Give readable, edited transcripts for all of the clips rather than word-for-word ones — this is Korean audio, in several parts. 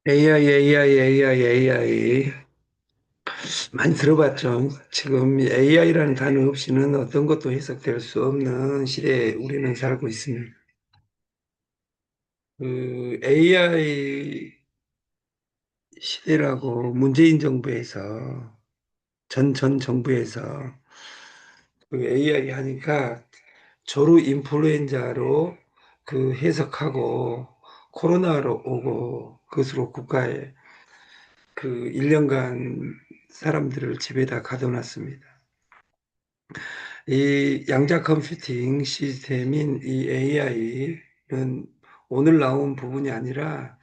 AI, AI, AI, AI. 많이 들어봤죠. 지금 AI라는 단어 없이는 어떤 것도 해석될 수 없는 시대에 우리는 살고 있습니다. 그 AI 시대라고 문재인 정부에서, 전 정부에서 그 AI 하니까 조루 인플루엔자로 그 해석하고 코로나로 오고 그것으로 국가에 그 1년간 사람들을 집에다 가둬놨습니다. 이 양자 컴퓨팅 시스템인 이 AI는 오늘 나온 부분이 아니라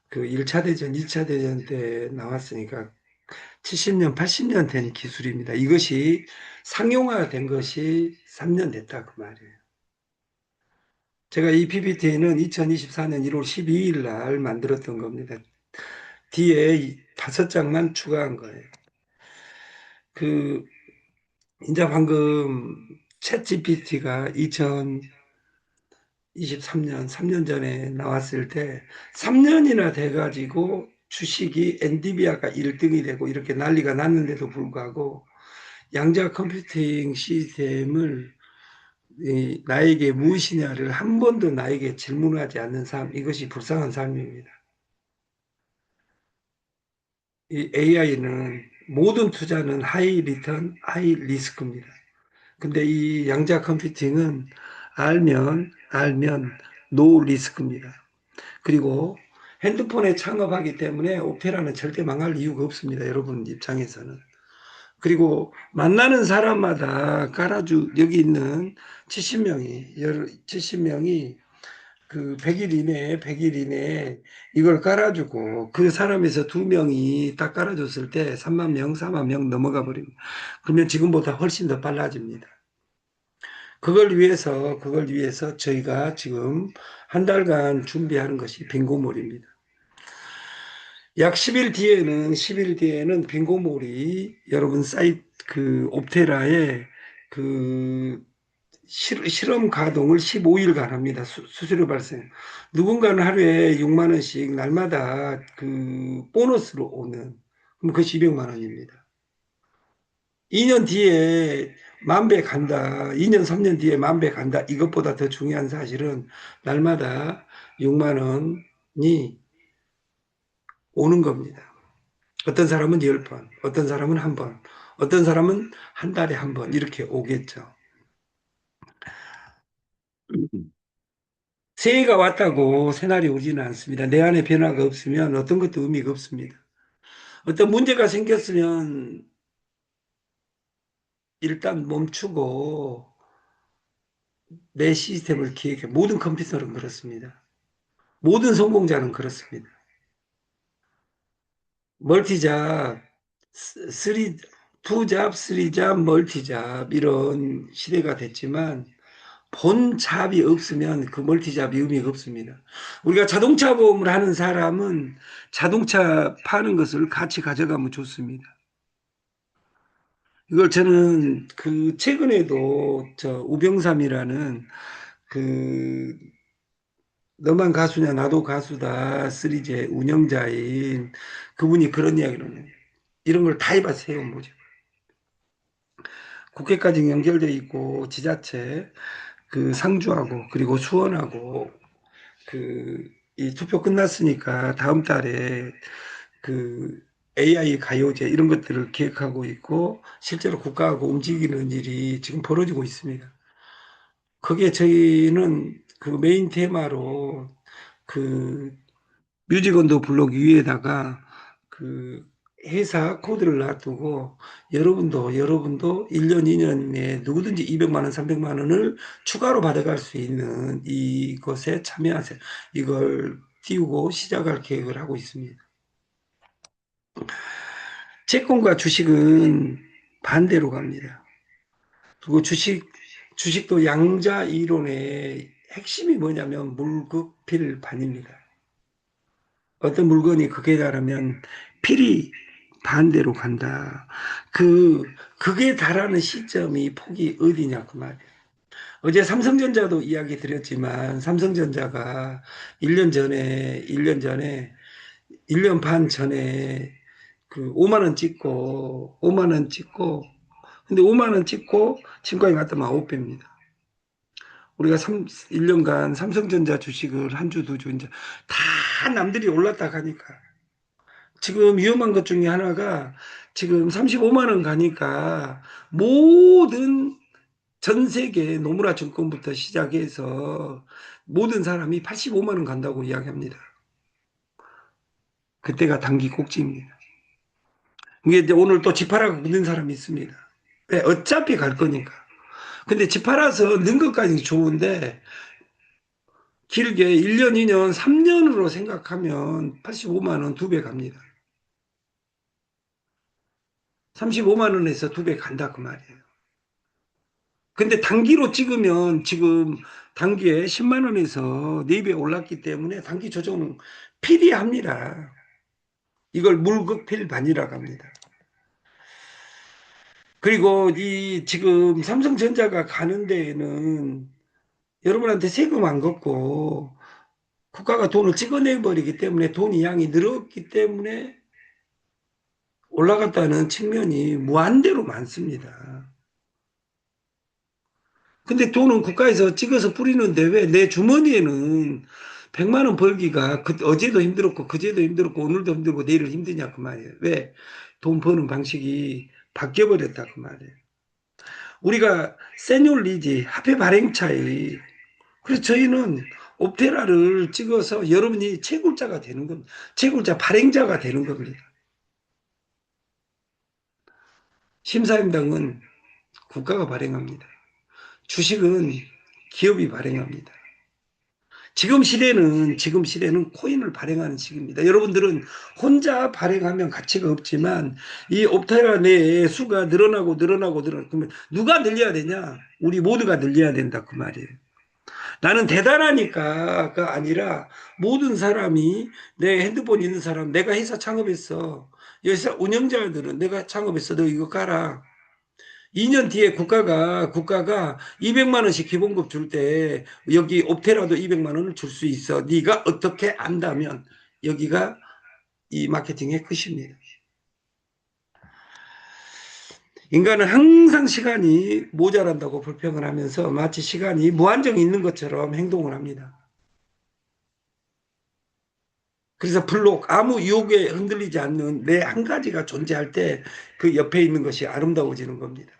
그 1차 대전, 2차 대전 때 나왔으니까 70년, 80년 된 기술입니다. 이것이 상용화된 것이 3년 됐다 그 말이에요. 제가 이 PPT는 2024년 1월 12일 날 만들었던 겁니다. 뒤에 5장만 추가한 거예요. 그 이제 방금 챗 GPT가 2023년, 3년 전에 나왔을 때 3년이나 돼가지고 주식이 엔비디아가 1등이 되고 이렇게 난리가 났는데도 불구하고 양자 컴퓨팅 시스템을 나에게 무엇이냐를 한 번도 나에게 질문하지 않는 삶, 이것이 불쌍한 삶입니다. 이 AI는 모든 투자는 하이 리턴, 하이 리스크입니다. 근데 이 양자 컴퓨팅은 알면 노 리스크입니다. 그리고 핸드폰에 창업하기 때문에 오페라는 절대 망할 이유가 없습니다. 여러분 입장에서는. 그리고 만나는 사람마다 여기 있는 70명이, 70명이 그 100일 이내에 이걸 깔아주고 그 사람에서 2명이 딱 깔아줬을 때 3만 명, 4만 명 넘어가 버립니다. 그러면 지금보다 훨씬 더 빨라집니다. 그걸 위해서 저희가 지금 한 달간 준비하는 것이 빙고몰입니다. 약 10일 뒤에는 빙고몰이 여러분 사이트 그 옵테라에 그 실험 가동을 15일간 합니다. 수수료 발생. 누군가는 하루에 6만 원씩 날마다 그 보너스로 오는 그럼 그 200만 원입니다. 2년 뒤에 만 배 간다. 2년, 3년 뒤에 만 배 간다. 이것보다 더 중요한 사실은 날마다 6만 원이 오는 겁니다. 어떤 사람은 10번, 어떤 사람은 한 번, 어떤 사람은 한 달에 한 번 이렇게 오겠죠. 새해가 왔다고 새날이 오지는 않습니다. 내 안에 변화가 없으면 어떤 것도 의미가 없습니다. 어떤 문제가 생겼으면 일단 멈추고 내 시스템을 기획해. 모든 컴퓨터는 그렇습니다. 모든 성공자는 그렇습니다. 멀티잡, 쓰리, 투잡, 쓰리잡, 멀티잡 이런 시대가 됐지만 본 잡이 없으면 그 멀티잡이 의미가 없습니다. 우리가 자동차 보험을 하는 사람은 자동차 파는 것을 같이 가져가면 좋습니다. 이걸 저는 그 최근에도 저 우병삼이라는 그 너만 가수냐 나도 가수다 시리즈의 운영자인 그분이 그런 이야기를 해요. 이런 걸 다 해봤어요. 뭐죠? 국회까지 연결돼 있고 지자체 그 상주하고 그리고 수원하고 그 이 투표 끝났으니까 다음 달에 그 AI 가요제 이런 것들을 기획하고 있고 실제로 국가하고 움직이는 일이 지금 벌어지고 있습니다. 그게 저희는 그 메인 테마로 그 뮤직온도 블록 위에다가 그 회사 코드를 놔두고 여러분도 1년, 2년에 누구든지 200만 원, 300만 원을 추가로 받아갈 수 있는 이것에 참여하세요. 이걸 띄우고 시작할 계획을 하고 있습니다. 채권과 주식은 반대로 갑니다. 그리고 주식도 양자 이론의 핵심이 뭐냐면 물급필반입니다. 어떤 물건이 극에 달하면 필이 반대로 간다. 극에 달하는 시점이 폭이 어디냐 그 말이에요. 어제 삼성전자도 이야기 드렸지만 삼성전자가 1년 전에 1년 반 전에 그 5만 원 찍고 5만 원 찍고 근데 5만 원 찍고 친구에 갔더만 9배입니다. 우리가 1년간 삼성전자 주식을 한 주, 두 주 이제 다 남들이 올랐다 가니까 지금 위험한 것 중에 하나가 지금 35만 원 가니까 모든 전 세계 노무라 증권부터 시작해서 모든 사람이 85만 원 간다고 이야기합니다. 그때가 단기 꼭지입니다. 이게 이제 오늘 또 집 팔아고 묻는 사람이 있습니다. 왜? 어차피 갈 거니까. 근데 집 팔아서 는 것까지 좋은데 길게 1년, 2년, 3년으로 생각하면 85만 원 2배 갑니다. 35만 원에서 2배 간다 그 말이에요. 근데 단기로 찍으면 지금 단기에 10만 원에서 4배 올랐기 때문에 단기 조정은 필요합니다. 이걸 물극필반이라고 합니다. 그리고 이 지금 삼성전자가 가는 데에는 여러분한테 세금 안 걷고 국가가 돈을 찍어내 버리기 때문에 돈이 양이 늘었기 때문에 올라갔다는 측면이 무한대로 많습니다. 근데 돈은 국가에서 찍어서 뿌리는데 왜 내 주머니에는 100만 원 벌기가 어제도 힘들었고 그제도 힘들었고 오늘도 힘들고 내일은 힘드냐 그 말이에요. 왜? 돈 버는 방식이 바뀌어 버렸다 그 말이에요. 우리가 세뇨 리지 화폐 발행 차이. 그래서 저희는 옵테라를 찍어서 여러분이 채굴자가 되는 겁니다. 채굴자 발행자가 되는 겁니다. 심사임당은 국가가 발행합니다. 주식은 기업이 발행합니다. 지금 시대는 코인을 발행하는 시기입니다. 여러분들은 혼자 발행하면 가치가 없지만 이 옵테라 내에 수가 늘어나고 그러면 누가 늘려야 되냐? 우리 모두가 늘려야 된다 그 말이에요. 나는 대단하니까가 아니라 모든 사람이 내 핸드폰 있는 사람 내가 회사 창업했어. 회사 운영자들은 내가 창업했어. 너 이거 깔아. 2년 뒤에 국가가 200만 원씩 기본급 줄 때 여기 옵테라도 200만 원을 줄 수 있어. 네가 어떻게 안다면 여기가 이 마케팅의 끝입니다. 인간은 항상 시간이 모자란다고 불평을 하면서 마치 시간이 무한정 있는 것처럼 행동을 합니다. 그래서 블록 아무 유혹에 흔들리지 않는 내 한 가지가 존재할 때 그 옆에 있는 것이 아름다워지는 겁니다.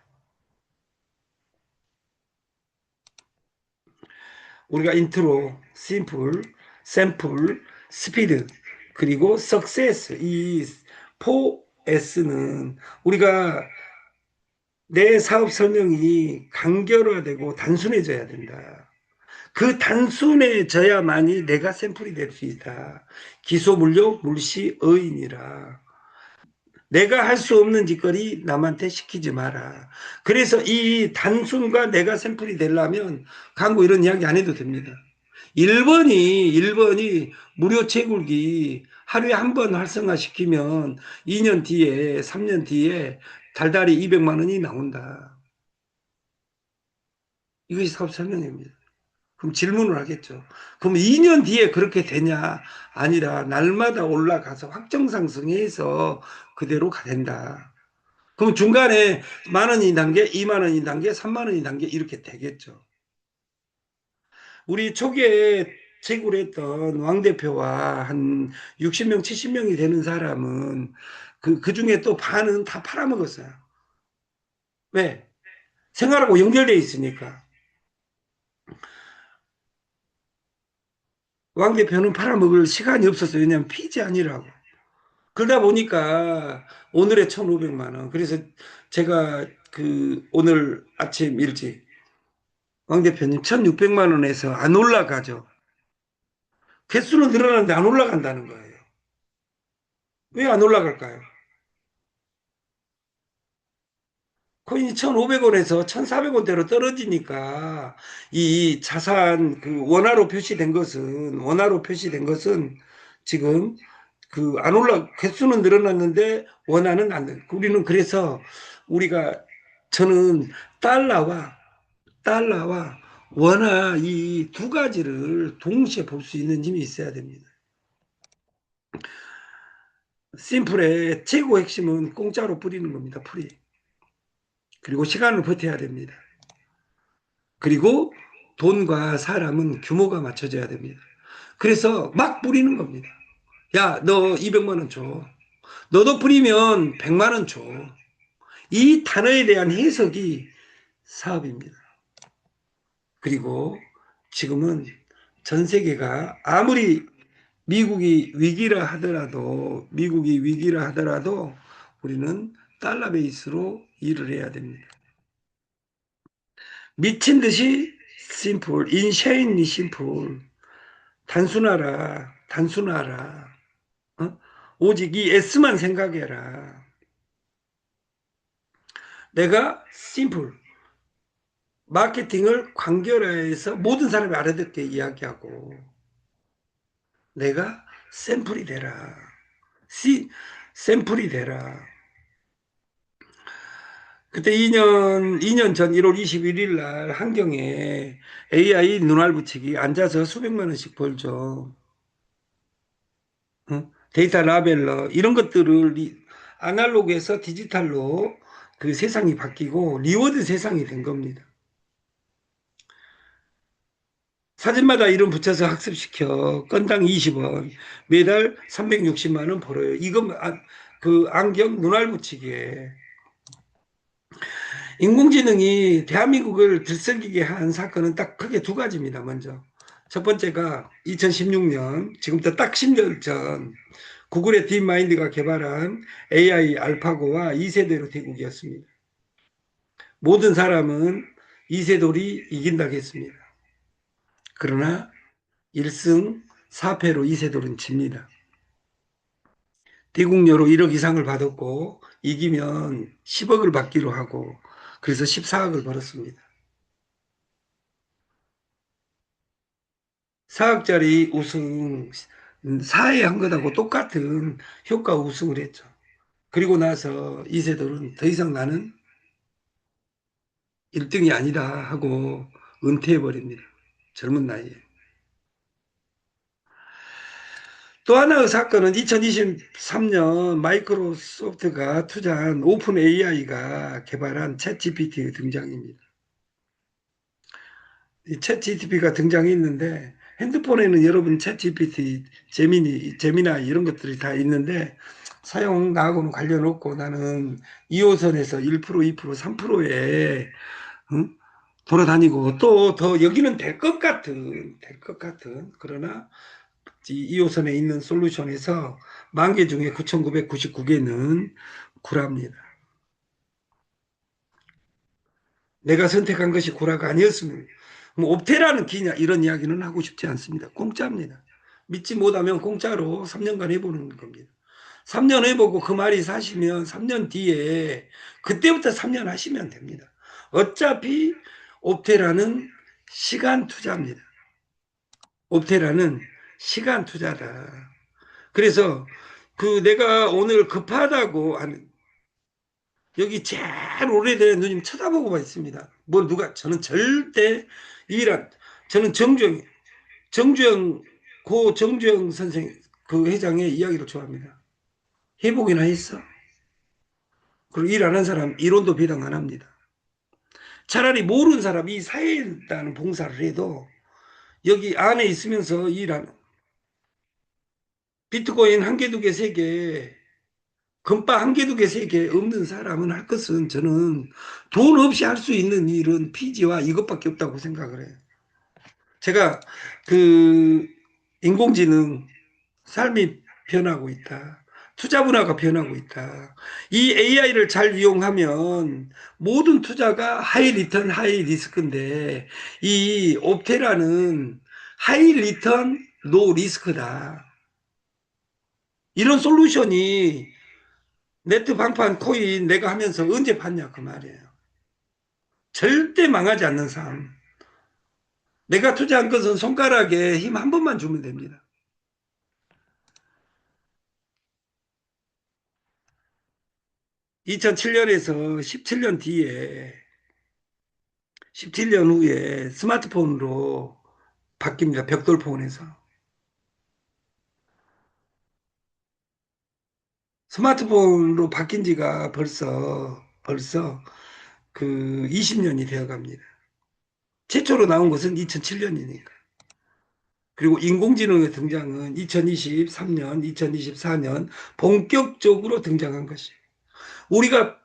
우리가 인트로, 심플, 샘플, 스피드, 그리고 석세스 이 4S는 우리가 내 사업 설명이 간결화되고 단순해져야 된다. 그 단순해져야만이 내가 샘플이 될 수 있다. 기소물욕, 물시, 어인이라. 내가 할 수 없는 짓거리 남한테 시키지 마라. 그래서 이 단순과 내가 샘플이 되려면 광고 이런 이야기 안 해도 됩니다. 1번이 무료 채굴기 하루에 한 번 활성화시키면 2년 뒤에 3년 뒤에 달달이 200만 원이 나온다. 이것이 사업 설명입니다. 그럼 질문을 하겠죠. 그럼 2년 뒤에 그렇게 되냐? 아니라 날마다 올라가서 확정 상승해서 그대로 된다. 그럼 중간에 만 원이 단계, 2만 원이 단계, 3만 원이 단계 이렇게 되겠죠. 우리 초기에 채굴했던 왕 대표와 한 60명, 70명이 되는 사람은 그 중에 또 반은 다 팔아먹었어요. 왜? 생활하고 연결돼 있으니까. 왕 대표는 팔아먹을 시간이 없었어요. 왜냐하면 피지 아니라고. 그러다 보니까 오늘의 1,500만 원. 그래서 제가 오늘 아침 일찍 왕 대표님 1,600만 원에서 안 올라가죠. 개수는 늘어나는데 안 올라간다는 거예요. 왜 안 올라갈까요? 코인이 1,500원에서 1,400원대로 떨어지니까 이 자산 원화로 표시된 것은 지금 개수는 늘어났는데 원화는 안 돼. 우리는 그래서 우리가 저는 달러와 원화 이 두 가지를 동시에 볼 수 있는 힘이 있어야 됩니다. 심플의 최고 핵심은 공짜로 뿌리는 겁니다. 프리. 그리고 시간을 버텨야 됩니다. 그리고 돈과 사람은 규모가 맞춰져야 됩니다. 그래서 막 뿌리는 겁니다. 야, 너 200만 원 줘. 너도 뿌리면 100만 원 줘. 이 단어에 대한 해석이 사업입니다. 그리고 지금은 전 세계가 아무리 미국이 위기라 하더라도 우리는 달러 베이스로 일을 해야 됩니다. 미친 듯이 심플, 인샤인리 심플. 단순하라. 어? 오직 이 S만 생각해라. 내가 심플, 마케팅을 광결화해서 모든 사람이 알아듣게 이야기하고 내가 샘플이 되라. 시, 샘플이 되라. 그때 2년 전 1월 21일 날 한경에 AI 눈알 붙이기 앉아서 수백만 원씩 벌죠. 데이터 라벨러 이런 것들을 아날로그에서 디지털로 그 세상이 바뀌고 리워드 세상이 된 겁니다. 사진마다 이름 붙여서 학습시켜 건당 20원 매달 360만 원 벌어요. 이거 그 안경 눈알 붙이기에 인공지능이 대한민국을 들썩이게 한 사건은 딱 크게 두 가지입니다. 먼저 첫 번째가 2016년 지금부터 딱 10년 전 구글의 딥마인드가 개발한 AI 알파고와 이세돌의 대국이었습니다. 모든 사람은 이세돌이 이긴다고 했습니다. 그러나 1승 4패로 이세돌은 집니다. 대국료로 1억 이상을 받았고 이기면 10억을 받기로 하고 그래서 14억을 벌었습니다. 4억짜리 우승 4회 한 것하고 똑같은 효과 우승을 했죠. 그리고 나서 이세돌은 더 이상 나는 1등이 아니다 하고 은퇴해버립니다. 젊은 나이에. 또 하나의 사건은 2023년 마이크로소프트가 투자한 오픈 AI가 개발한 챗 GPT 등장입니다. 이 챗 GPT가 등장했는데 핸드폰에는 여러분 챗 GPT, 제미나 이런 것들이 다 있는데 사용 나하고는 관련 없고 나는 2호선에서 1%, 2%, 3%에 돌아다니고 또 더 여기는 될 것 같은 그러나 2호선에 있는 솔루션에서 10,000개 중에 9,999개는 구라입니다. 내가 선택한 것이 구라가 아니었으면 뭐 옵테라는 기냐 이런 이야기는 하고 싶지 않습니다. 공짜입니다. 믿지 못하면 공짜로 3년간 해보는 겁니다. 3년 해보고 그 말이 사시면 3년 뒤에 그때부터 3년 하시면 됩니다. 어차피 옵테라는 시간 투자입니다. 옵테라는 시간 투자다. 그래서 그 내가 오늘 급하다고 하는 여기 제일 오래된 누님 쳐다보고만 있습니다. 뭘 누가 저는 절대 이란 저는 정주영 고 정주영 선생 그 회장의 이야기를 좋아합니다. 회복이나 했어. 그리고 일 안 한 사람 이론도 배당 안 합니다. 차라리 모르는 사람이 사회에 있다는 봉사를 해도 여기 안에 있으면서 일하는 비트코인 한 개, 두 개, 세 개, 금바 한 개, 두 개, 세 개 없는 사람은 할 것은 저는 돈 없이 할 수 있는 일은 피지와 이것밖에 없다고 생각을 해요. 제가 그 인공지능 삶이 변하고 있다. 투자 문화가 변하고 있다. 이 AI를 잘 이용하면 모든 투자가 하이 리턴, 하이 리스크인데 이 옵테라는 하이 리턴, 노 리스크다. 이런 솔루션이 네트 방판 코인 내가 하면서 언제 봤냐 그 말이에요. 절대 망하지 않는 삶. 내가 투자한 것은 손가락에 힘 한 번만 주면 됩니다. 2007년에서 17년 뒤에 17년 후에 스마트폰으로 바뀝니다. 벽돌폰에서. 스마트폰으로 바뀐 지가 벌써 그 20년이 되어 갑니다. 최초로 나온 것은 2007년이니까. 그리고 인공지능의 등장은 2023년, 2024년 본격적으로 등장한 것이에요. 우리가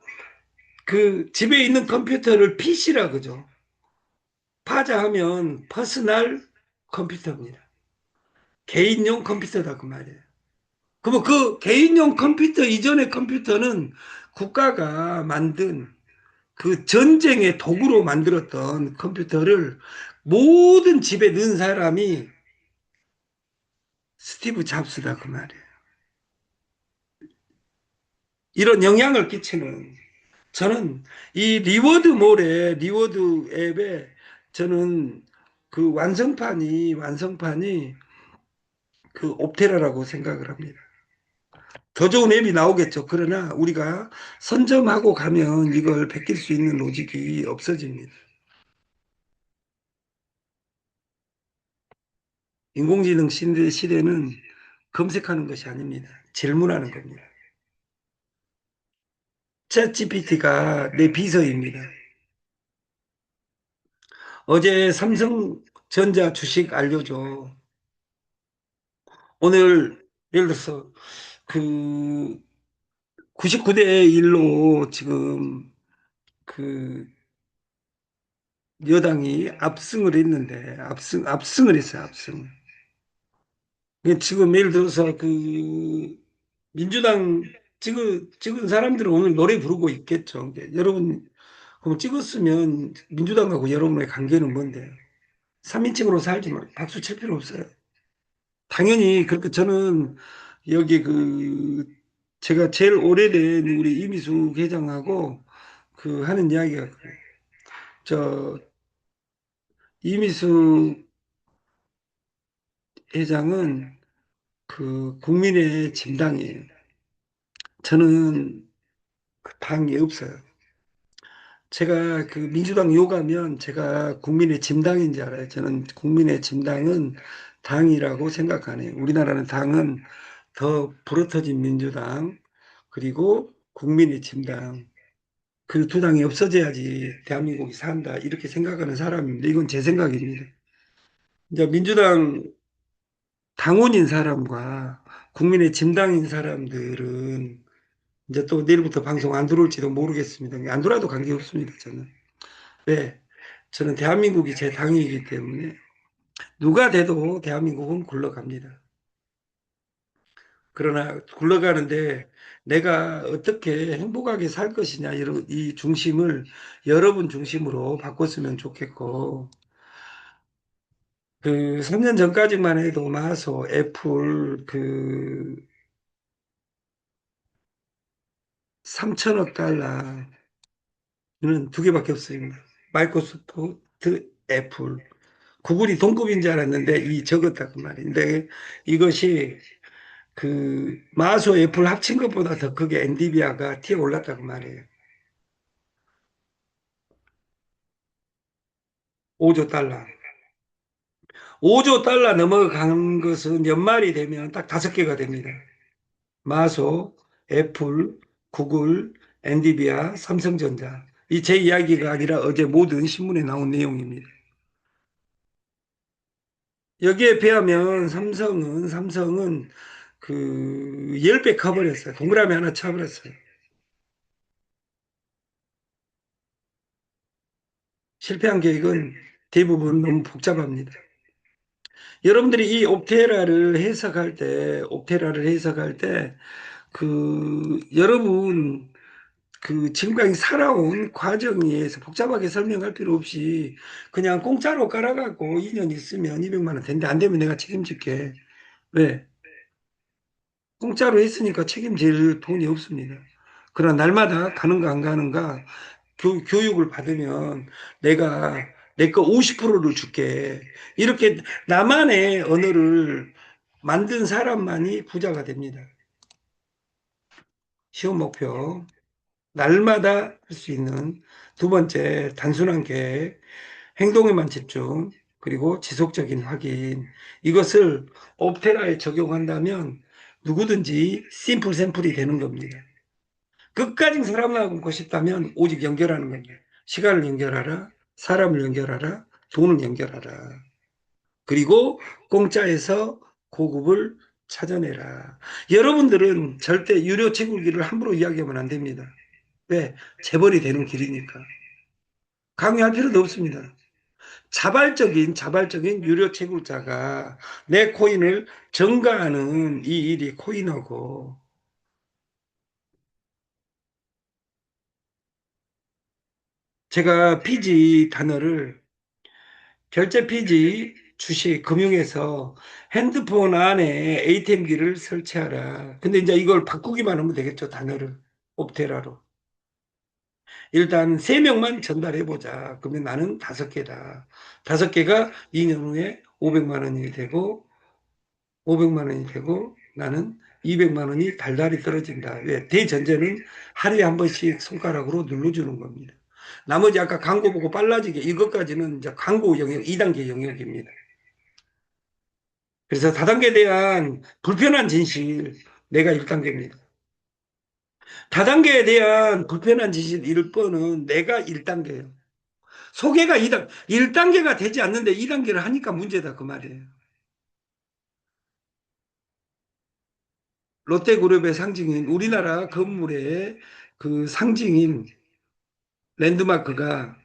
그 집에 있는 컴퓨터를 PC라 그죠? 파자하면 퍼스널 컴퓨터입니다. 개인용 컴퓨터다 그 말이에요. 그러면 그 개인용 컴퓨터 이전의 컴퓨터는 국가가 만든 그 전쟁의 도구로 만들었던 컴퓨터를 모든 집에 넣은 사람이 스티브 잡스다 그 말이에요. 이런 영향을 끼치는 저는 이 리워드 앱에 저는 그 완성판이 그 옵테라라고 생각을 합니다. 더 좋은 앱이 나오겠죠. 그러나 우리가 선점하고 가면 이걸 베낄 수 있는 로직이 없어집니다. 인공지능 시대는 검색하는 것이 아닙니다. 질문하는 겁니다. 챗GPT가 내 비서입니다. 어제 삼성전자 주식 알려줘. 오늘 예를 들어서 그 99대 1로 지금 그 여당이 압승을 했는데 압승을 했어요. 압승. 지금 예를 들어서 그 민주당 찍은 사람들은 오늘 노래 부르고 있겠죠. 여러분 그럼 찍었으면 민주당하고 여러분의 관계는 뭔데요? 3인칭으로 살지 말 박수 칠 필요 없어요. 당연히 그렇게 저는 여기 그 제가 제일 오래된 우리 이미숙 회장하고 그 하는 이야기가 그래요. 저 이미숙 회장은 그 국민의 짐당이에요. 저는 그 당이 없어요. 제가 그 민주당 요가면 제가 국민의 짐당인지 알아요. 저는 국민의 짐당은 당이라고 생각 안 해요. 우리나라는 당은 더 불어터진 민주당 그리고 국민의 짐당 그 두 당이 없어져야지 대한민국이 산다 이렇게 생각하는 사람입니다. 이건 제 생각입니다. 이제 민주당 당원인 사람과 국민의 짐당인 사람들은 이제 또 내일부터 방송 안 들어올지도 모르겠습니다. 안 들어와도 관계없습니다. 저는. 왜? 저는 대한민국이 제 당이기 때문에 누가 돼도 대한민국은 굴러갑니다. 그러나 굴러가는데 내가 어떻게 행복하게 살 것이냐 이런 이 중심을 여러분 중심으로 바꿨으면 좋겠고 그 3년 전까지만 해도 마소, 애플 그 3천억 달러는 두 개밖에 없습니다. 마이크로소프트, 애플. 구글이 동급인 줄 알았는데 이 적었다 그 말인데 이것이 그 마소 애플 합친 것보다 더 크게 엔비디아가 튀어 올랐다고 말이에요. 5조 달러. 5조 달러 넘어간 것은 연말이 되면 딱 다섯 개가 됩니다. 마소, 애플, 구글, 엔비디아, 삼성전자. 이 제 이야기가 아니라 어제 모든 신문에 나온 내용입니다. 여기에 비하면 삼성은 그 10배 커버렸어요. 동그라미 하나 쳐버렸어요. 실패한 계획은 대부분 너무 복잡합니다. 여러분들이 이 옵테라를 해석할 때, 그, 여러분, 그 지금까지 살아온 과정에 의해서 복잡하게 설명할 필요 없이 그냥 공짜로 깔아갖고 2년 있으면 200만 원 된대. 안 되면 내가 책임질게. 왜? 공짜로 했으니까 책임질 돈이 없습니다. 그러나 날마다 가는가 안 가는가 교육을 받으면 내가 내 거 50%를 줄게. 이렇게 나만의 언어를 만든 사람만이 부자가 됩니다. 시험 목표. 날마다 할 수 있는 두 번째 단순한 계획, 행동에만 집중, 그리고 지속적인 확인. 이것을 옵테라에 적용한다면 누구든지 심플 샘플이 되는 겁니다. 끝까지 사람을 하고 싶다면 오직 연결하는 겁니다. 시간을 연결하라, 사람을 연결하라, 돈을 연결하라. 그리고 공짜에서 고급을 찾아내라. 여러분들은 절대 유료 채굴기를 함부로 이야기하면 안 됩니다. 왜? 재벌이 되는 길이니까. 강요할 필요도 없습니다. 자발적인 유료 채굴자가 내 코인을 증가하는 이 일이 코인하고, 제가 피지 단어를 결제 피지 주식 금융에서 핸드폰 안에 ATM기를 설치하라. 근데 이제 이걸 바꾸기만 하면 되겠죠, 단어를. 옵테라로. 일단 세명만 전달해 보자. 그러면 나는 5개다. 5개가 2년 후에 500만 원이 되고 500만 원이 되고 나는 200만 원이 달달이 떨어진다. 왜? 대전제는 하루에 한 번씩 손가락으로 눌러주는 겁니다. 나머지 아까 광고 보고 빨라지게 이것까지는 이제 광고 영역 2단계 영역입니다. 그래서 다단계에 대한 불편한 진실 내가 1단계입니다. 다단계에 대한 불편한 진실 1번은 내가 1단계예요. 소개가 2단계, 1단계가 되지 않는데 2단계를 하니까 문제다 그 말이에요. 롯데그룹의 상징인 우리나라 건물의 그 상징인 랜드마크가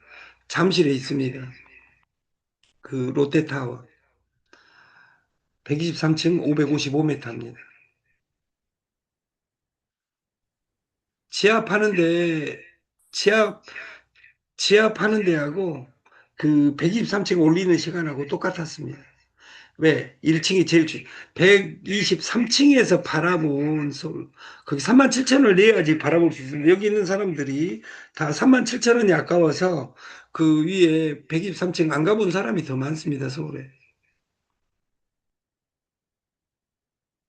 잠실에 있습니다. 그 롯데타워 123층 555m입니다. 지하파는데 지하 지하파는 데하고 그 123층 올리는 시간하고 똑같았습니다. 왜? 1층이 제일 123층에서 바라본 서울. 거기 3만 7천 원을 내야지 바라볼 수 있습니다. 여기 있는 사람들이 다 3만 7천 원이 아까워서 그 위에 123층 안 가본 사람이 더 많습니다, 서울에.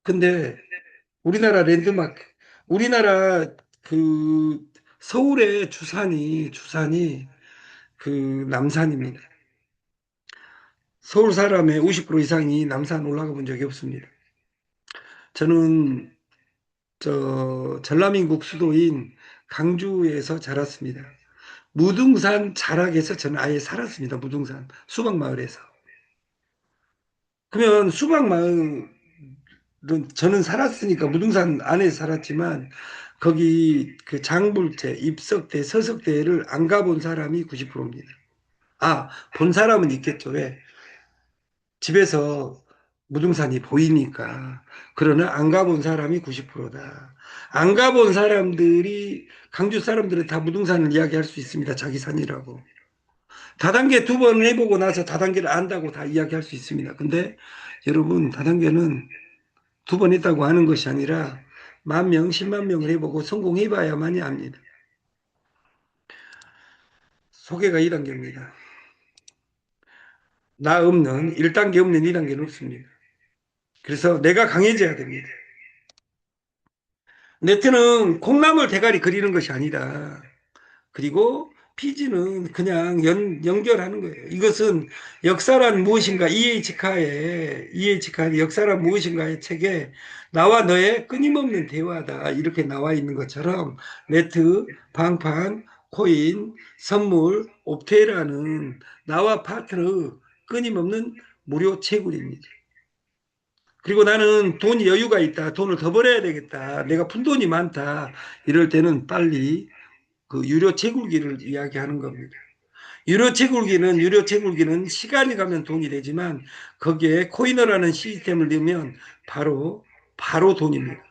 근데 우리나라 랜드마크, 우리나라 그 서울의 주산이 그 남산입니다. 서울 사람의 50% 이상이 남산 올라가 본 적이 없습니다. 저는 전라민국 수도인 강주에서 자랐습니다. 무등산 자락에서 저는 아예 살았습니다. 무등산 수박마을에서. 그러면 수박마을은 저는 살았으니까 무등산 안에 살았지만 거기 그 장불재, 입석대, 서석대를 안 가본 사람이 90%입니다. 아, 본 사람은 있겠죠. 왜? 집에서 무등산이 보이니까. 그러나 안 가본 사람이 90%다. 안 가본 사람들이, 강주 사람들은 다 무등산을 이야기할 수 있습니다. 자기 산이라고. 다단계 2번 해보고 나서 다단계를 안다고 다 이야기할 수 있습니다. 근데 여러분, 다단계는 2번 했다고 하는 것이 아니라 10,000명, 10만 명을 해보고 성공해봐야만이 압니다. 소개가 2단계입니다. 나 없는, 1단계 없는 2단계는 없습니다. 그래서 내가 강해져야 됩니다. 네트는 콩나물 대가리 그리는 것이 아니다. 그리고 피지는 그냥 연결하는 거예요. 이것은 역사란 무엇인가 EH카의 역사란 무엇인가의 책에 나와 너의 끊임없는 대화다 이렇게 나와 있는 것처럼 네트, 방판, 코인, 선물, 옵테라는 나와 파트너 끊임없는 무료 채굴입니다. 그리고 나는 돈이 여유가 있다. 돈을 더 벌어야 되겠다. 내가 푼돈이 많다. 이럴 때는 빨리 그 유료 채굴기를 이야기하는 겁니다. 유료 채굴기는 시간이 가면 돈이 되지만 거기에 코이너라는 시스템을 넣으면 바로 돈입니다.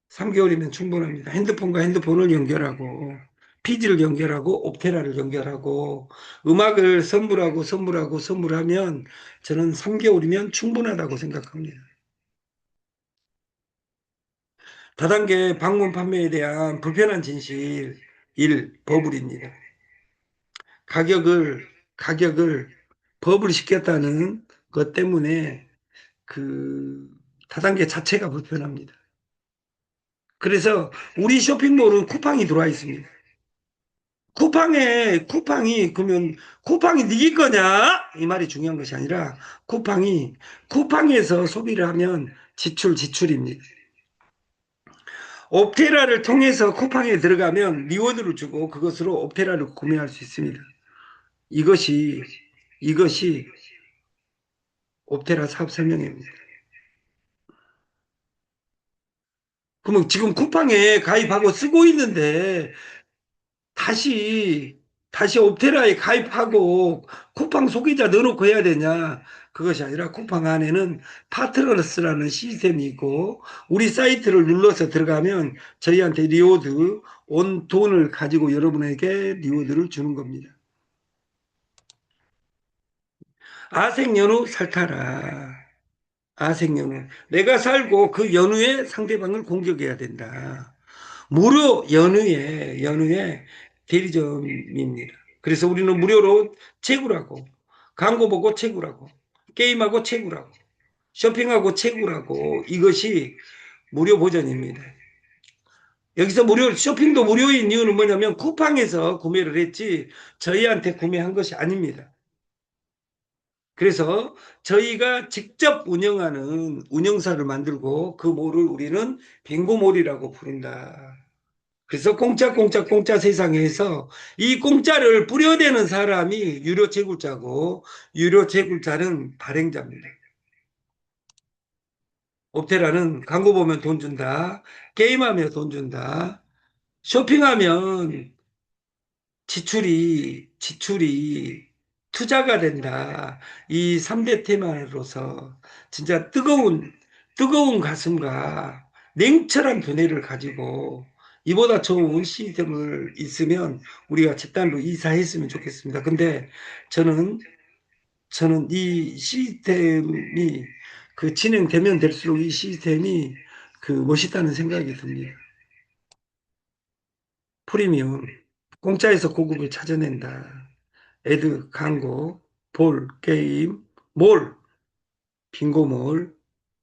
3개월이면 충분합니다. 핸드폰과 핸드폰을 연결하고 피지를 연결하고 옵테라를 연결하고 음악을 선물하면 저는 3개월이면 충분하다고 생각합니다. 다단계 방문 판매에 대한 불편한 진실 1. 버블입니다. 가격을 버블 시켰다는 것 때문에 그 다단계 자체가 불편합니다. 그래서 우리 쇼핑몰은 쿠팡이 들어와 있습니다. 쿠팡이 그러면 쿠팡이 니네 거냐? 이 말이 중요한 것이 아니라 쿠팡에서 소비를 하면 지출입니다. 옵테라를 통해서 쿠팡에 들어가면 리워드를 주고 그것으로 옵테라를 구매할 수 있습니다. 이것이 이것이 옵테라 사업 설명입니다. 그러면 지금 쿠팡에 가입하고 쓰고 있는데 다시 다시 옵테라에 가입하고 쿠팡 소비자 넣어놓고 해야 되냐? 그것이 아니라 쿠팡 안에는 파트너스라는 시스템이 있고 우리 사이트를 눌러서 들어가면 저희한테 리워드 온 돈을 가지고 여러분에게 리워드를 주는 겁니다. 아생연후 살타라. 아생연후. 내가 살고 그 연후에 상대방을 공격해야 된다. 무료 연후에 대리점입니다. 그래서 우리는 무료로 채굴하고 광고 보고 채굴하고 게임하고 채굴하고 쇼핑하고 채굴하고 이것이 무료 버전입니다. 여기서 무료 쇼핑도 무료인 이유는 뭐냐면 쿠팡에서 구매를 했지 저희한테 구매한 것이 아닙니다. 그래서 저희가 직접 운영하는 운영사를 만들고 그 몰을 우리는 빙고몰이라고 부른다. 그래서 공짜 세상에서 이 공짜를 뿌려대는 사람이 유료 채굴자고 유료 채굴자는 발행자입니다. 옵테라는 광고 보면 돈 준다. 게임하면 돈 준다. 쇼핑하면 지출이 투자가 된다. 이 3대 테마로서 진짜 뜨거운 가슴과 냉철한 두뇌를 가지고 이보다 좋은 시스템을 있으면 우리가 집단으로 이사했으면 좋겠습니다. 근데 저는, 저는 이 시스템이 그 진행되면 될수록 이 시스템이 그 멋있다는 생각이 듭니다. 프리미엄, 공짜에서 고급을 찾아낸다. 애드, 광고, 볼, 게임, 몰, 빙고몰,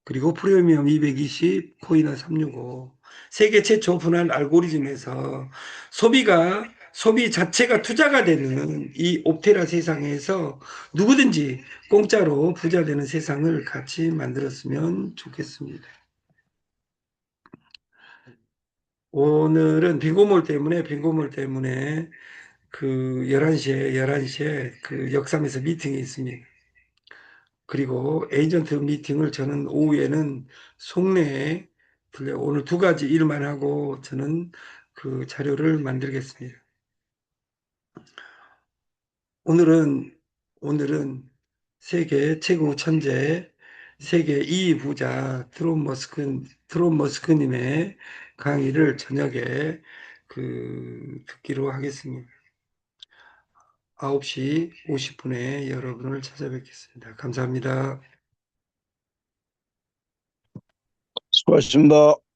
그리고 프리미엄 220, 코이나 365. 세계 최초 오픈한 알고리즘에서 소비 자체가 투자가 되는 이 옵테라 세상에서 누구든지 공짜로 부자 되는 세상을 같이 만들었으면 좋겠습니다. 오늘은 빙고몰 때문에 그 11시에 그 역삼에서 미팅이 있습니다. 그리고 에이전트 미팅을 저는 오후에는 송내에 들려 오늘 두 가지 일만 하고 저는 그 자료를 만들겠습니다. 오늘은 오늘은 세계 최고 천재 세계 2위 부자 드론 머스크님의 강의를 저녁에 그 듣기로 하겠습니다. 9시 50분에 여러분을 찾아뵙겠습니다. 감사합니다. 수고하셨습니다.